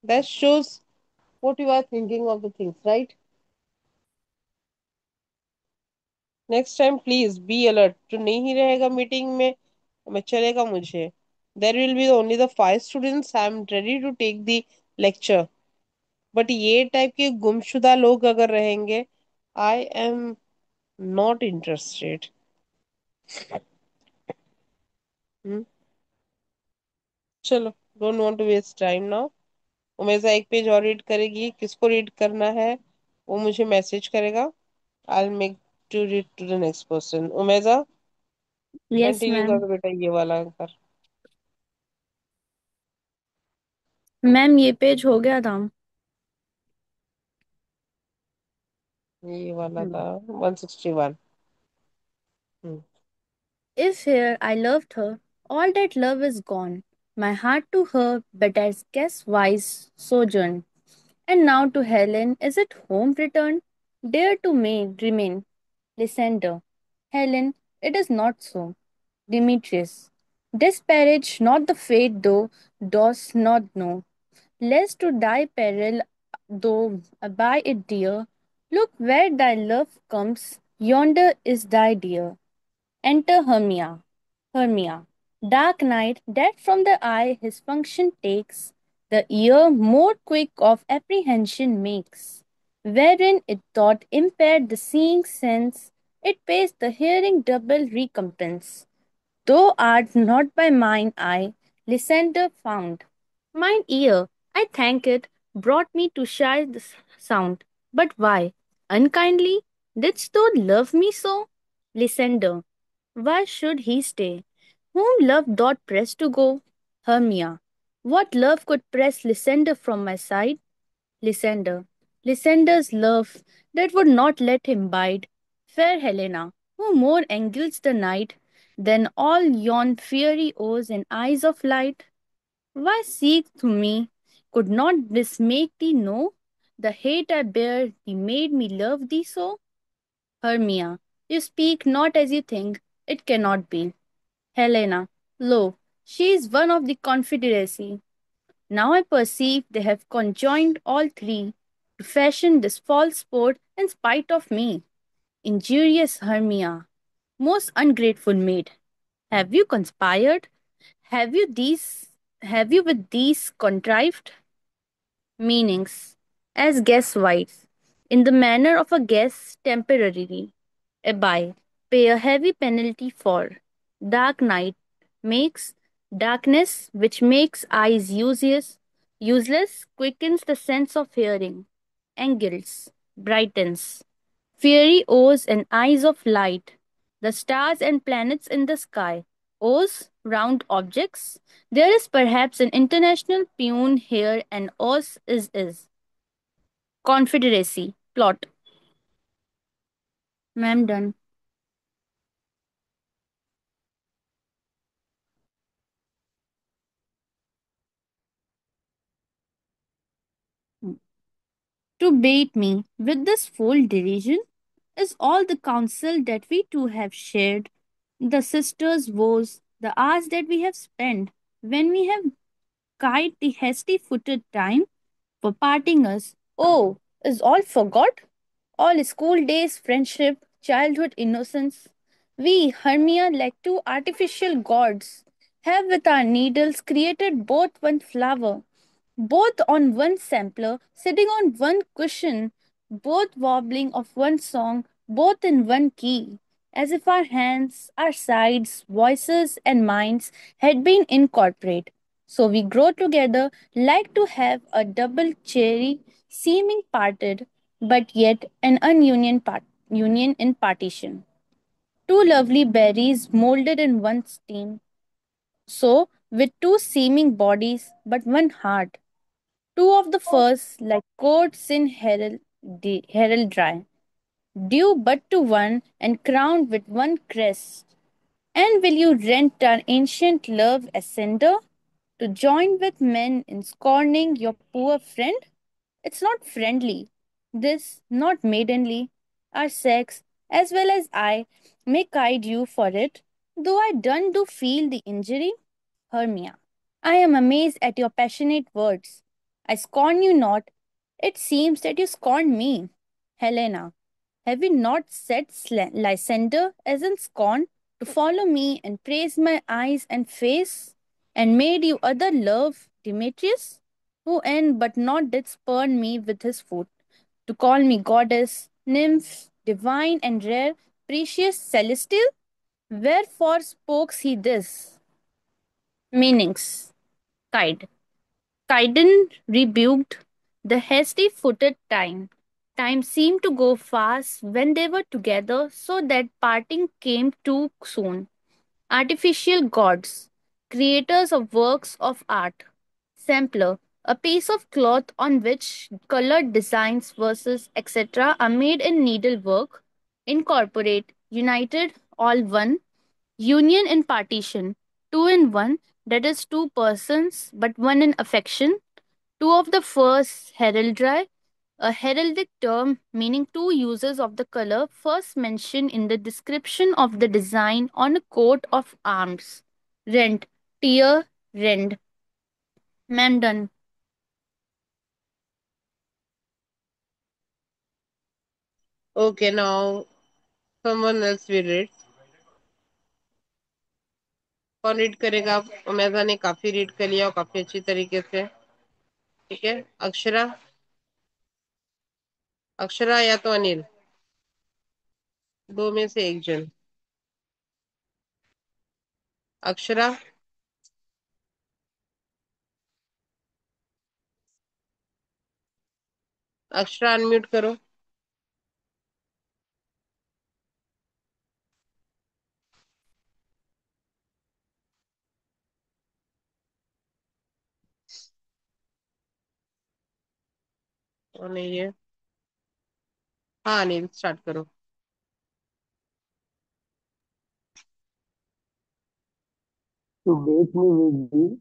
Speaker 1: That shows what you are thinking of the things, right? Next time please be alert. जो नहीं रहेगा मीटिंग में, मैं चलेगा मुझे, there will be only the 5 students, I am ready to take the lecture. But ये टाइप के गुमशुदा लोग अगर रहेंगे, आई एम नॉट इंटरेस्टेड। चलो, don't want to waste time now. Umesha एक पेज और रीड करेगी, किसको रीड करना है वो मुझे मैसेज करेगा, I will make to read to the next person. Umesha
Speaker 5: Yes,
Speaker 1: continue
Speaker 5: ma'am.
Speaker 1: करो बेटा, ये वाला कर।
Speaker 5: मैम ये पेज हो गया था।
Speaker 1: ये वाला
Speaker 5: Hmm.
Speaker 1: था 161। हम्म।
Speaker 5: If here I loved her, all that love is gone. My heart to her, but as guess wise sojourn. And now to Helen, is it home returned? Dare to remain, Lysander. Helen, it is not so. Demetrius. Disparage not the fate thou dost not know, lest to thy peril though by it dear. Look where thy love comes, yonder is thy dear. Enter Hermia. Hermia. Dark night, that from the eye his function takes, the ear more quick of apprehension makes. Wherein it thought impaired the seeing sense, it pays the hearing double recompense. Thou art not by mine eye, Lysander found. Mine ear, I thank it, brought me to share the sound. But why? Unkindly? Didst thou love me so? Lysander. Why should he stay? Whom love doth press to go? Hermia. What love could press Lysander from my side? Lysander. Lysander's love that would not let him bide. Fair Helena, who more engulfs the night than all yon fiery oars and eyes of light? Why seek to me? Could not this make thee know the hate I bear thee made me love thee so? Hermia, you speak not as you think, it cannot be. Helena, lo, she is one of the confederacy. Now I perceive they have conjoined all three to fashion this false sport in spite of me. Injurious Hermia, most ungrateful maid, have you conspired? Have you these have you with these contrived meanings? as guest whites, in the manner of a guest temporarily, a buy, pay a heavy penalty for. Dark night makes darkness, which makes eyes useless, quickens the sense of hearing, and gilds, brightens. Fiery O's and eyes of light, the stars and planets in the sky. O's, round objects. There is perhaps an international pun here, and O's is. Confederacy. Plot. Ma'am, done. To bait me with this full derision is all the counsel that we two have shared, the sisters' woes, the hours that we have spent when we have kite the hasty footed time for parting us. Oh, is all forgot? All school days, friendship, childhood innocence. We, Hermia, like two artificial gods, have with our needles created both one flower, both on one sampler, sitting on one cushion, both wobbling of one song, both in one key, as if our hands, our sides, voices, and minds had been incorporate. So we grow together like to have a double cherry, seeming parted, but yet an union in partition. Two lovely berries molded in one steam. So, with two seeming bodies, but one heart, two of the first, like courts in heraldry, due but to one and crowned with one crest. And will you rent our ancient love ascender to join with men in scorning your poor friend? It's not friendly, this not maidenly. Our sex, as well as I, may guide you for it, though I done do feel the injury. Hermia, I am amazed at your passionate words. I scorn you not. It seems that you scorn me. Helena, have you not set Lysander as in scorn to follow me and praise my eyes and face, and made you other love Demetrius, who and but not did spurn me with his foot, to call me goddess, nymph, divine and rare, precious, celestial? Wherefore spokes he this? Meanings. Kide. Kiden rebuked the hasty footed time. Time seemed to go fast when they were together, so that parting came too soon. Artificial gods, creators of works of art. Sampler, a piece of cloth on which colored designs, verses, etc. are made in needlework. Incorporate, united, all one. Union in partition, two in one, that is, two persons, but one in affection. Two of the first heraldry, a heraldic term meaning two uses of the color first mentioned in the description of the design on a coat of arms. Rent, tear, rend. Ma'am, done.
Speaker 1: Okay, now someone else will read. कौन read करेगा? उमेजा ने काफी read कर लिया और काफी अच्छी तरीके से। ठीक है, अक्षरा, अक्षरा या तो अनिल, दो में से एक जन। अक्षरा, अक्षरा अनम्यूट करो। और नहीं है। हाँ अनिल, स्टार्ट करो।
Speaker 4: To bait me with the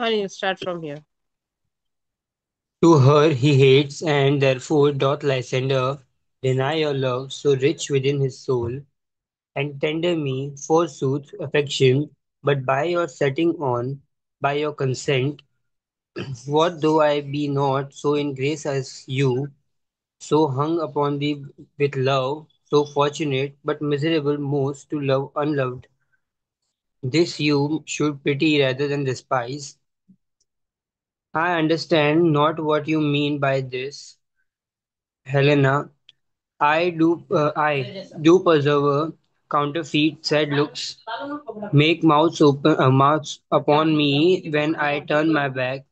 Speaker 1: हाँ Anil, start from here.
Speaker 3: To her he hates, and therefore doth Lysander deny your love so rich within his soul, and tender me, forsooth, affection, but by your setting on, by your consent, what though I be not so in grace as you, so hung upon thee with love, so fortunate, but miserable most to love unloved. This you should pity rather than despise. I understand not what you mean by this, Helena. I do preserve counterfeit sad looks, make mouths upon me when I turn my back,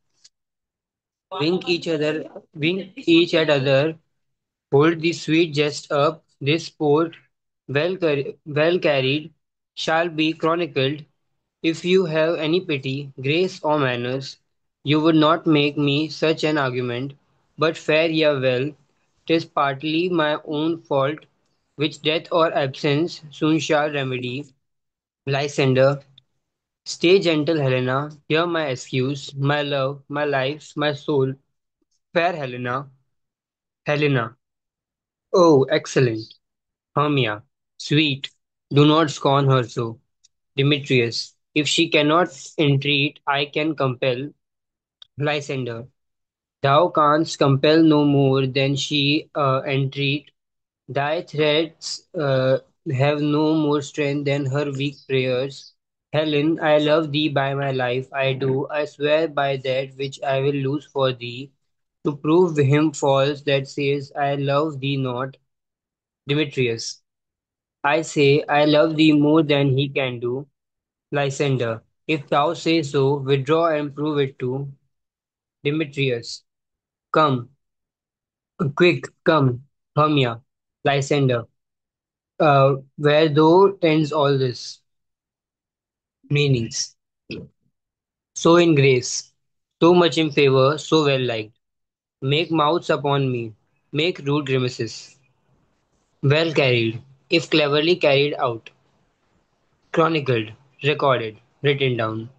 Speaker 3: wink each at other, hold the sweet jest up. This sport, well carried, shall be chronicled. If you have any pity, grace, or manners, you would not make me such an argument. But fare ye well, 'tis partly my own fault, which death or absence soon shall remedy. Lysander, stay gentle, Helena, hear my excuse, my love, my life, my soul. Fair Helena, Helena, oh, excellent. Hermia, sweet, do not scorn her so. Demetrius, if she cannot entreat, I can compel. Lysander, thou canst compel no more than she entreat. Thy threats have no more strength than her weak prayers. Helen, I love thee by my life, I do. I swear by that which I will lose for thee, to prove him false that says I love thee not. Demetrius, I say I love thee more than he can do. Lysander, if thou say so, withdraw and prove it too. Demetrius, come, quick, come. Hermia, Lysander, where thou tends all this meanings. So in grace, so much in favor, so well liked. Make mouths upon me, make rude grimaces. Well carried, if cleverly carried out, chronicled, recorded, written down.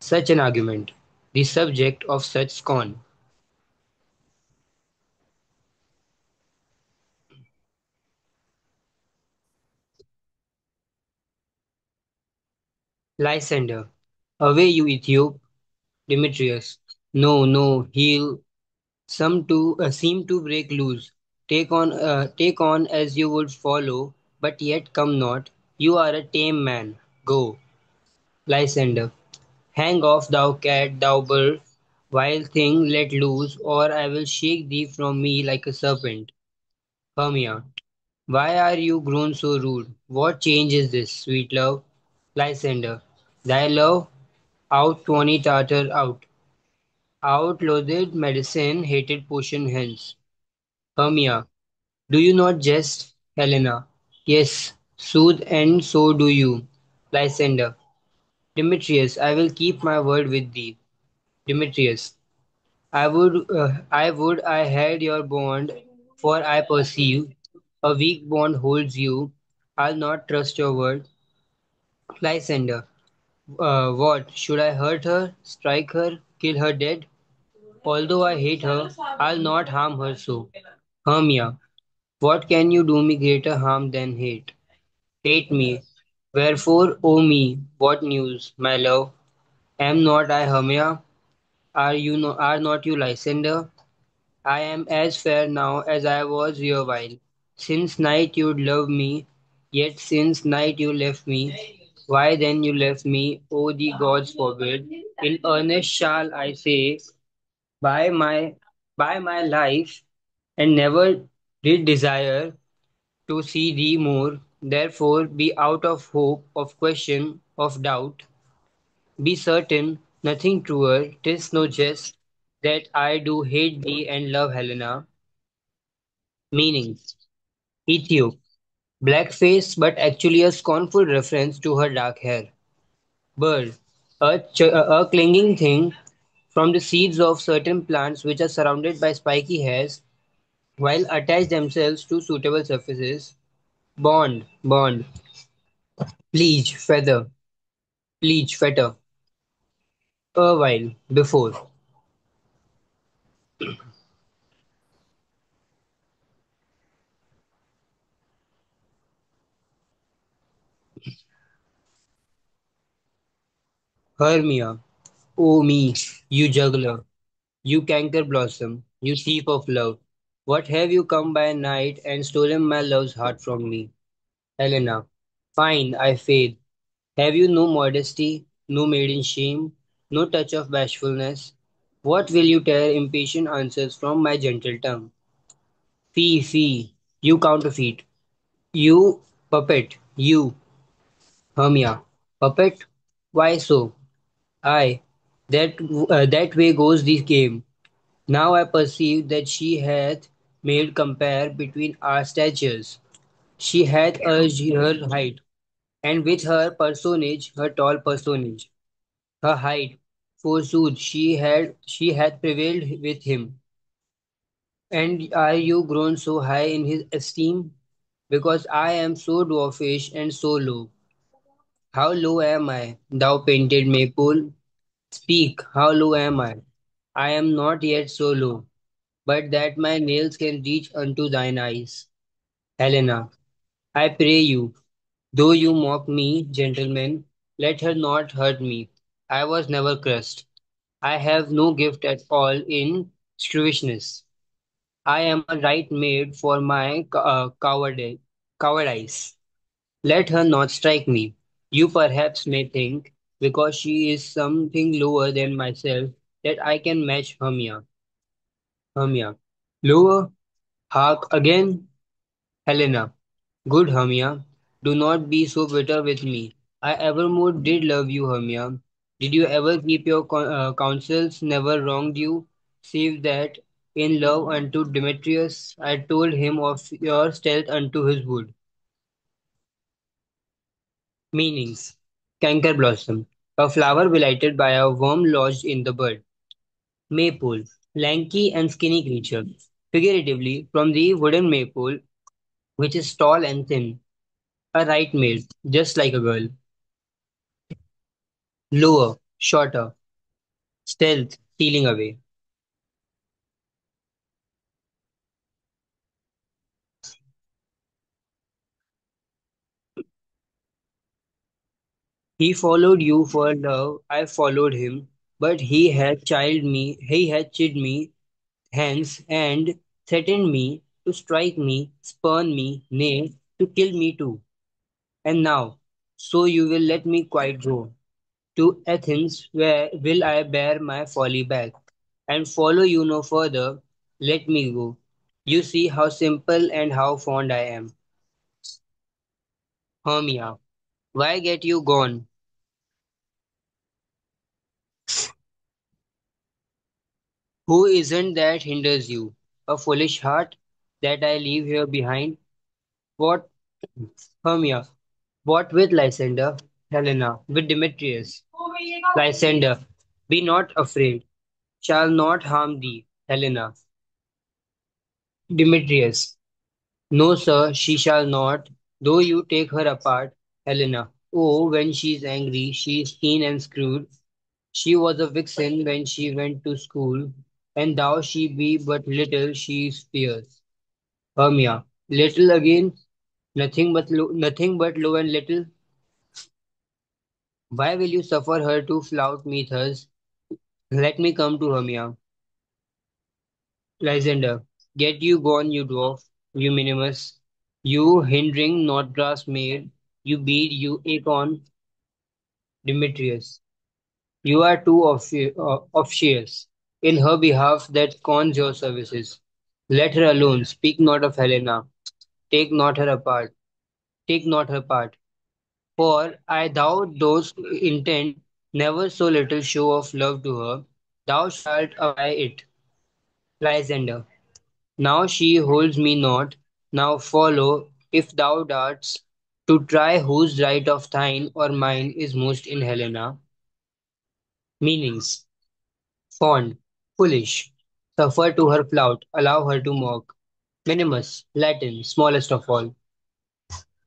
Speaker 3: Such an argument, the subject of such scorn. Lysander, away you Ethiop. Demetrius, no, no, he'll seem to break loose. Take on as you would follow, but yet come not. You are a tame man. Go. Lysander, hang off, thou cat, thou bird, wild thing, let loose, or I will shake thee from me like a serpent. Hermia, why are you grown so rude? What change is this, sweet love? Lysander, thy love, out, Tawny Tartar, out. Out, loathed medicine, hated potion hence. Hermia, do you not jest? Helena, yes, sooth and so do you. Lysander, Demetrius, I will keep my word with thee. Demetrius, I had your bond, for I perceive a weak bond holds you. I'll not trust your word. Lysander, what? Should I hurt her, strike her, kill her dead? Although I hate her, I'll not harm her so. Hermia, what can you do me greater harm than hate? Hate me. Wherefore, O me, what news, my love? Am not I Hermia? Are not you Lysander? I am as fair now as I was erewhile. Since night you'd love me, yet since night you left me. Why then you left me? O the gods forbid. In earnest shall I say, by my by my life, and never did desire to see thee more. Therefore be out of hope, of question, of doubt. Be certain, nothing truer, 'tis no jest, that I do hate thee and love Helena. Meaning, Ethiop, black-faced but actually a scornful reference to her dark hair. Bird, a clinging thing from the seeds of certain plants which are surrounded by spiky hairs while attach themselves to suitable surfaces. Bond, pledge, feather, pledge, fetter, erewhile, before. Hermia, oh me, you juggler, you canker blossom, you thief of love, what have you come by night and stolen my love's heart from me? Helena, fine, I faith. Have you no modesty, no maiden shame, no touch of bashfulness? What will you tear impatient answers from my gentle tongue? Fee, fee, you counterfeit, you puppet, you, Hermia, puppet? Why so? Aye, that way goes the game. Now I perceive that she hath made compare between our statures. She hath urged her height, and with her personage, her tall personage, her height, forsooth, she hath prevailed with him. And are you grown so high in his esteem? Because I am so dwarfish and so low. How low am I, thou painted maypole? Speak, how low am I? I am not yet so low, but that my nails can reach unto thine eyes. Helena, I pray you, though you mock me, gentlemen, let her not hurt me. I was never crushed. I have no gift at all in scrivishness. I am a right maid for my cowardice. Let her not strike me. You perhaps may think, because she is something lower than myself, that I can match Hermia. Hermia. Lower? Hark again, Helena. Good Hermia, do not be so bitter with me. I evermore did love you, Hermia. Did you ever keep your counsels, never wronged you, save that in love unto Demetrius I told him of your stealth unto his wood. Meanings. Canker blossom, a flower blighted by a worm lodged in the bud. Maypole, lanky and skinny creature, figuratively from the wooden maypole, which is tall and thin. A right maid, just like a girl. Lower, shorter, stealth, stealing away. He followed you for love, I followed him, but he had chid me hence, and threatened me to strike me, spurn me, nay, to kill me too. And now, so you will let me quite go. To Athens, where will I bear my folly back, and follow you no further. Let me go. You see how simple and how fond I am. Hermia, why get you gone? Who isn't that hinders you? A foolish heart that I leave here behind? What, Hermia? What with Lysander? Helena, with Demetrius. Lysander, be not afraid, shall not harm thee. Helena, Demetrius, no, sir, she shall not, though you take her apart. Helena, oh, when she is angry, she is keen and screwed. She was a vixen when she went to school, and thou she be but little, she is fierce. Hermia, little again, nothing but low and little. Why will you suffer her to flout me thus? Let me come to Hermia. Lysander, get you gone, you dwarf, you minimus, you hindering Snodgrass maid, you bead, you acorn, Demetrius. You are too officious in her behalf that cons your services. Let her alone, speak not of Helena, take not her apart, take not her part. For I thou dost intend never so little show of love to her, thou shalt abide it. Lysander. Now she holds me not. Now follow, if thou darts, to try whose right of thine or mine is most in Helena. Meanings. Fond, foolish. Suffer to her flout, allow her to mock. Minimus, Latin, smallest of all.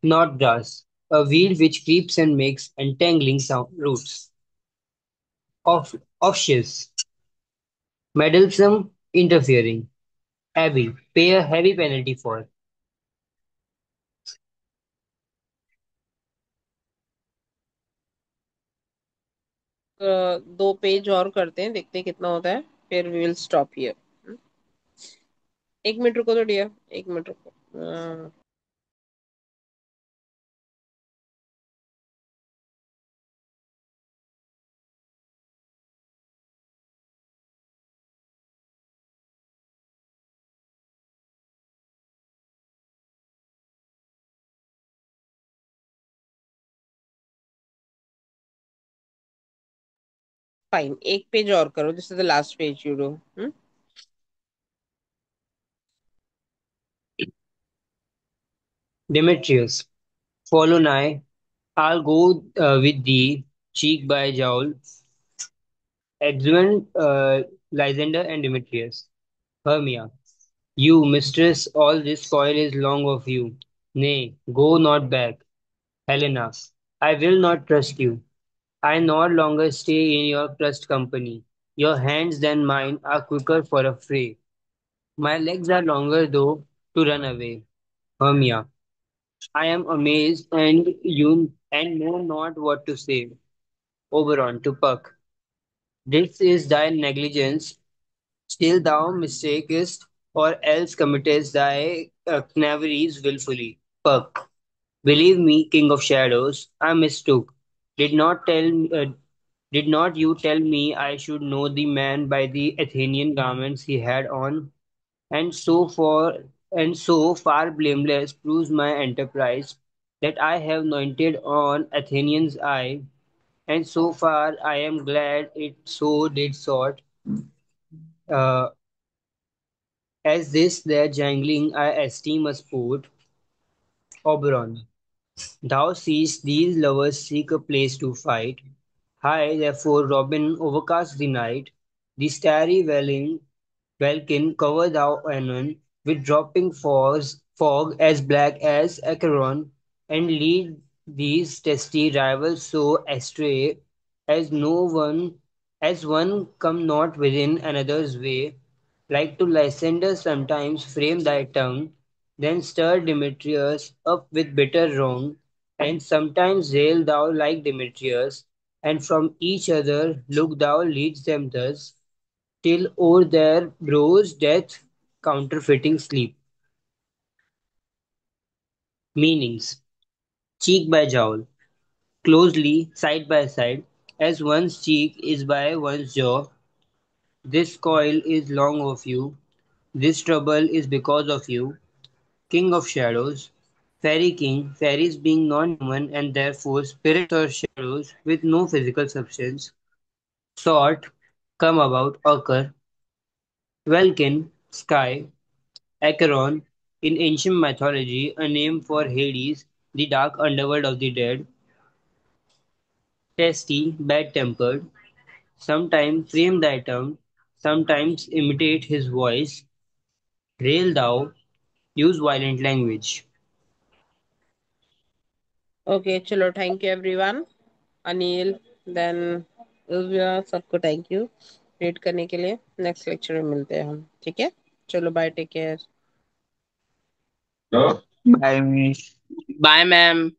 Speaker 3: Not grass, a weed which creeps and makes entangling sound roots. Officious, meddlesome, interfering. Abbey, pay a heavy penalty for.
Speaker 1: दो page और करते हैं, देखते हैं कितना होता है, फिर वी विल स्टॉप हियर। एक मिनट रुको तो डियर, एक मिनट रुको। फाइन, एक पेज और करो, this is the last page you do.
Speaker 3: Demetrius, follow nigh. I'll go with thee, cheek by jowl. Exeunt Lysander and Demetrius. Hermia, you, mistress, all this coil is long of you. Nay, go not back. Helena, I will not trust you. I no longer stay in your crust company. Your hands than mine are quicker for a fray. My legs are longer though to run away. Hermia, I am amazed and know not what to say. Oberon to Puck. This is thy negligence, still thou mistakest, or else committest thy knaveries wilfully. Puck. Believe me, King of Shadows, I mistook. Did not tell did not you tell me I should know the man by the Athenian garments he had on? And so far blameless proves my enterprise that I have anointed on Athenian's eye, and so far I am glad it so did sort, uh, as this their jangling I esteem a sport. Oberon. Thou seest these lovers seek a place to fight. High, therefore, Robin, overcast the night. The starry welkin cover thou anon with dropping fog as black as Acheron, and lead these testy rivals so astray as no one as one come not within another's way. Like to Lysander sometimes frame thy tongue, then stir Demetrius up with bitter wrong, and sometimes rail thou like Demetrius, and from each other look thou leads them thus, till o'er their brows death counterfeiting sleep. Meanings: cheek by jowl, closely side by side, as one's cheek is by one's jaw. This coil is long of you, this trouble is because of you. King of shadows, fairy king, fairies being non-human and therefore spirits or shadows with no physical substance, sort, come about, occur. Welkin, sky. Acheron, in ancient mythology, a name for Hades, the dark underworld of the dead. Testy, bad-tempered. Sometimes frame thy tongue, sometimes imitate his voice. Rail thou, use violent language.
Speaker 1: Okay चलो, thank you everyone. Anil, then सबको thank you read करने के लिए। Next lecture में मिलते हैं हम, ठीक है? चलो bye, take care.
Speaker 9: Bye, Miss.
Speaker 8: Bye, ma'am.